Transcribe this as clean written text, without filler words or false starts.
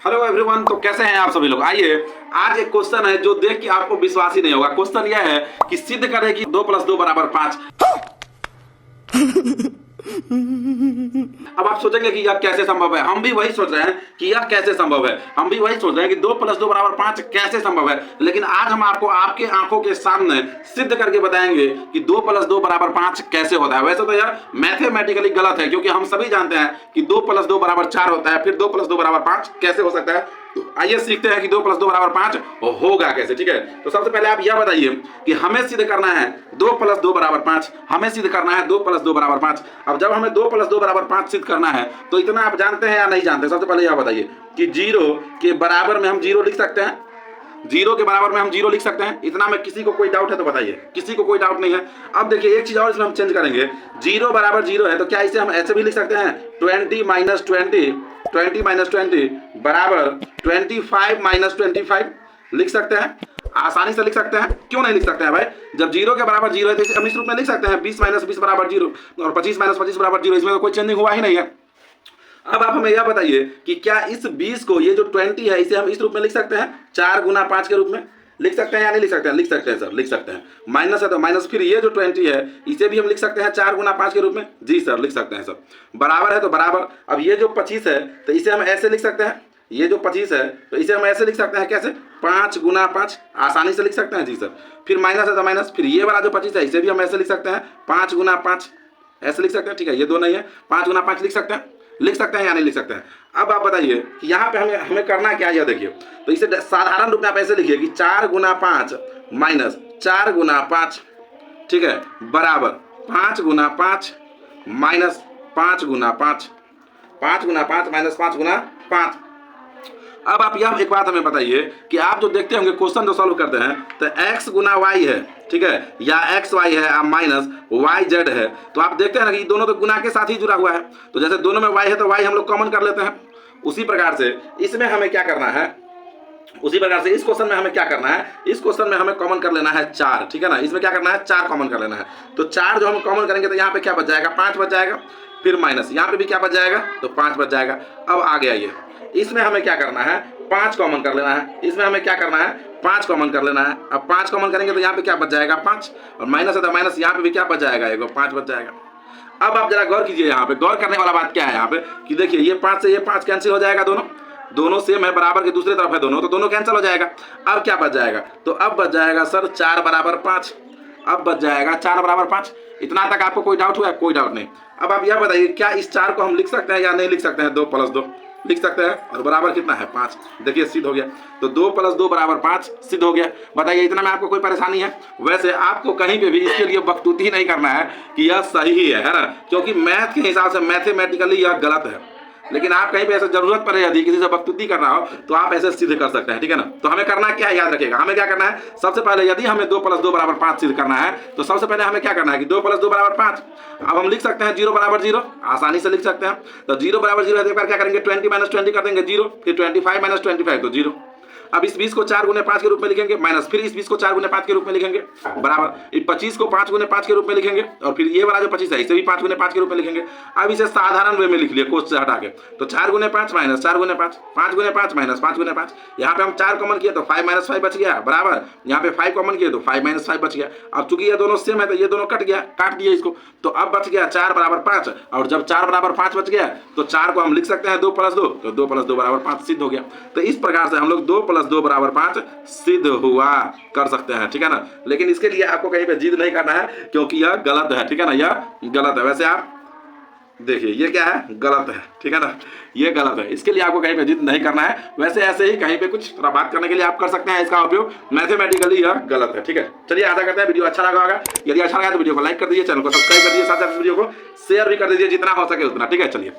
Hello everyone, तो कैसे हैं आप सभी लोग। आइए, आज एक क्वेश्चन है जो देख के आपको विश्वास ही नहीं होगा। क्वेश्चन यह है कि सिद्ध करें कि 2 + 2 = 5। अब आप सोचेंगे कि यह कैसे संभव है। हम भी वही सोच रहे हैं कि यह कैसे संभव है। हम भी वही सोच रहे हैं कि 2 + 2 = 5 कैसे संभव है। लेकिन आज हम आपको आपके आंखों के सामने सिद्ध करके बताएंगे कि 2 + 2 = 5 कैसे होता है। वैसे तो यह मैथमेटिकली गलत है, क्योंकि हम सभी जानते हैं कि 2 + 2 = 4 होता है। फिर 2 + 2 = 5 कैसे हो सकता है। तो आइए सीखते हैं कि 2 + 2 = 5 होगा कैसे। ठीक है, तो सबसे पहले आप यह बताइए कि हमें सिद्ध करना है 2 + 2 = 5। हमें सिद्ध करना है 2 + 2 = 5। अब जब हमें 2 + 2 = 5 सिद्ध करना है तो इतना आप जानते हैं या नहीं जानते। सबसे पहले यह बताइए कि 0 के बराबर में हम 0 लिख सकते हैं। 0 के बराबर में हम 0 लिख सकते हैं। इतना में किसी को कोई डाउट है तो बताइए। किसी को कोई डाउट नहीं है। अब देखिए, एक चीज और इसमें हम चेंज करेंगे। 0 = 0 है तो क्या इसे हम ऐसे भी लिख सकते हैं 20 - 20 बराबर 25 - 25 लिख सकते हैं। आसानी से लिख सकते हैं। क्यों नहीं लिख सकते हैं भाई। जब 0 के बराबर 0 है तो इसे हम इस रूप में लिख सकते हैं 20 - 20 = 0 और 25 - 25 = 0। इसमें तो कोई चेंजिंग हुआ ही नहीं है। अब आप हमें यह बताइए कि क्या इस 20 को, ये जो 20 है, इसे हम इस रूप में लिख सकते हैं 4 × 5 के रूप में लिख सकते हैं या नहीं लिख सकते हैं। लिख सकते हैं सर, लिख सकते हैं। माइनस है तो माइनस, फिर ये जो 20 है इसे भी हम लिख सकते हैं 4 × 5 के रूप में। जी सर, लिख सकते हैं सर। बराबर है तो बराबर। अब ये जो 25 है तो इसे हम ऐसे लिख सकते हैं। ये जो 25 है तो इसे हम ऐसे लिख सकते हैं। कैसे? 5 × 5 आसानी से लिख सकते हैं। जी सर। फिर माइनस है तो माइनस, फिर ये वाला जो 25 है इसे भी हम ऐसे लिख सकते हैं 5 × 5 ऐसे लिख सकते हैं। ठीक है, ये दो नहीं है, 5 × 5 लिख सकते हैं। लिख सकते हैं या नहीं लिख सकते हैं। अब आप बताइए कि यहाँ पे हमें करना क्या है। यह देखिए, तो इसे साधारण रूप में आप ऐसे लिखिए कि 4 × 5 माइनस 4 × 5, ठीक है, बराबर 5 × 5 माइनस 5 × 5, 5 × 5 माइनस 5 × 5। अब आप यह एक बात हमें बताइए कि आप जो देखते होंगे क्वेश्चन जो सॉल्व करते हैं तो x × y है, ठीक है, या xy है माइनस yz है। तो आप देखते हैं ना कि दोनों तो गुना के साथ ही जुड़ा हुआ है। तो जैसे दोनों में y है तो y हम लोग कॉमन कर लेते हैं। उसी प्रकार से इसमें हमें क्या करना है, उसी प्रकार से इस क्वेश्चन में हमें क्या करना है, इस क्वेश्चन में हमें कॉमन कर लेना है 4। ठीक है ना, इसमें क्या करना है 4 कॉमन कर लेना है। तो 4 जो हम कॉमन करेंगे तो यहाँ पे क्या बच जाएगा 5 बच जाएगा। फिर माइनस यहाँ पे भी क्या बच जाएगा तो 5 बच जाएगा। अब आ गया ये, इसमें हमें क्या करना है 5 कॉमन कर लेना है। इसमें हमें क्या करना है 5 कॉमन कर लेना है। अब 5 कॉमन करेंगे तो यहाँ पे क्या बच जाएगा 5 और माइनस है तो माइनस, यहाँ पे भी क्या बच जाएगा एगो 5 बच जाएगा। अब आप जरा गौर कीजिए, यहाँ पे गौर करने वाला बात क्या है यहाँ पे कि देखिए ये 5 से ये 5 कैंसिल हो जाएगा। दोनों सेम है, बराबर के दूसरी तरफ है दोनों, तो दोनों कैंसिल हो जाएगा। अब क्या बच जाएगा तो अब बच जाएगा सर 4 = 5। अब बच जाएगा 4 = 5। इतना तक आपको कोई डाउट हुआ है? कोई डाउट नहीं। अब आप यह बताइए क्या इस 4 को हम लिख सकते हैं या नहीं लिख सकते हैं। 2 + 2 लिख सकते हैं और बराबर कितना है 5। देखिए सिद्ध हो गया। तो 2 + 2 = 5 सिद्ध हो गया। बताइए इतना में आपको कोई परेशानी है? वैसे आपको कहीं पे भी इसके लिए बकतूती नहीं करना है कि यह सही है ना, क्योंकि मैथ के हिसाब से मैथमेटिकली यह गलत है। लेकिन आप कहीं पे ऐसे जरूरत पड़े यदि किसी से बकतूती करना हो तो आप ऐसे सिद्ध कर सकते हैं। ठीक है ना, तो हमें करना क्या है याद रखिएगा। हमें क्या करना है, सबसे पहले यदि हमें 2 + 2 = 5 सिद्ध करना है तो सबसे पहले हमें क्या करना है कि 2 + 2 = 5। अब हम लिख सकते हैं 0 = 0 आसानी से लिख सकते हैं। तो 0 = 0 है तो एक बार क्या करेंगे 20 - 20 कर देंगे 0, फिर 25 - 25 तो 0। अब इस 20 को 4 × 5 के रूप में लिखेंगे माइनस, फिर इस 20 को 4 × 5 के रूप में लिखेंगे बराबर, इस 25 को 5 × 5 के रूप में लिखेंगे और फिर ये वाला जो 25 है इसे भी 5 × 5 के रूप में लिखेंगे। अब इसे साधारण वे में लिख लिए कोष्ठ से हटा के। तो 4 × 5 माइनस 4 × 5, 5 × 5 माइनस 5 × 5। यहाँ पे हम 4 कॉमन किए तो 5 - 5 बच गया बराबर। यहाँ पे 5 कॉमन किए तो 5 - 5 बच गया। अब चूंकि ये दोनों सेम है तो ये दोनों कट गया, काट दिए इसको। तो अब बच गया 4 = 5 और जब 4 = 5 बच गया तो 4 को हम लिख सकते हैं 2 + 2, तो 2 + 2 = 5 सिद्ध हो गया। तो इस प्रकार से हम लोग 2 + 2 = 5 सिद्ध हुआ कर सकते हैं। ठीक है ना, लेकिन इसके लिए आपको कहीं पे जिद नहीं करना है क्योंकि यह गलत है। ठीक है ना, यह गलत है। वैसे आप देखिए ये क्या है, गलत है। ठीक है ना, ये गलत है। इसके लिए आपको कहीं पे जिद नहीं करना है। वैसे ऐसे ही कहीं पे कुछ थोड़ा बात करने के लिए आप कर सकते हैं इसका उपयोग। मैथमेटिकली यह गलत है। ठीक है, चलिए आशा करते हैं वीडियो अच्छा लगा होगा। यदि अच्छा लगा तो वीडियो को लाइक कर दीजिए, चैनल को सब्सक्राइब कर दीजिए, साथ साथ वीडियो को शेयर भी कर दीजिए जितना हो सके उतना। ठीक है, चलिए।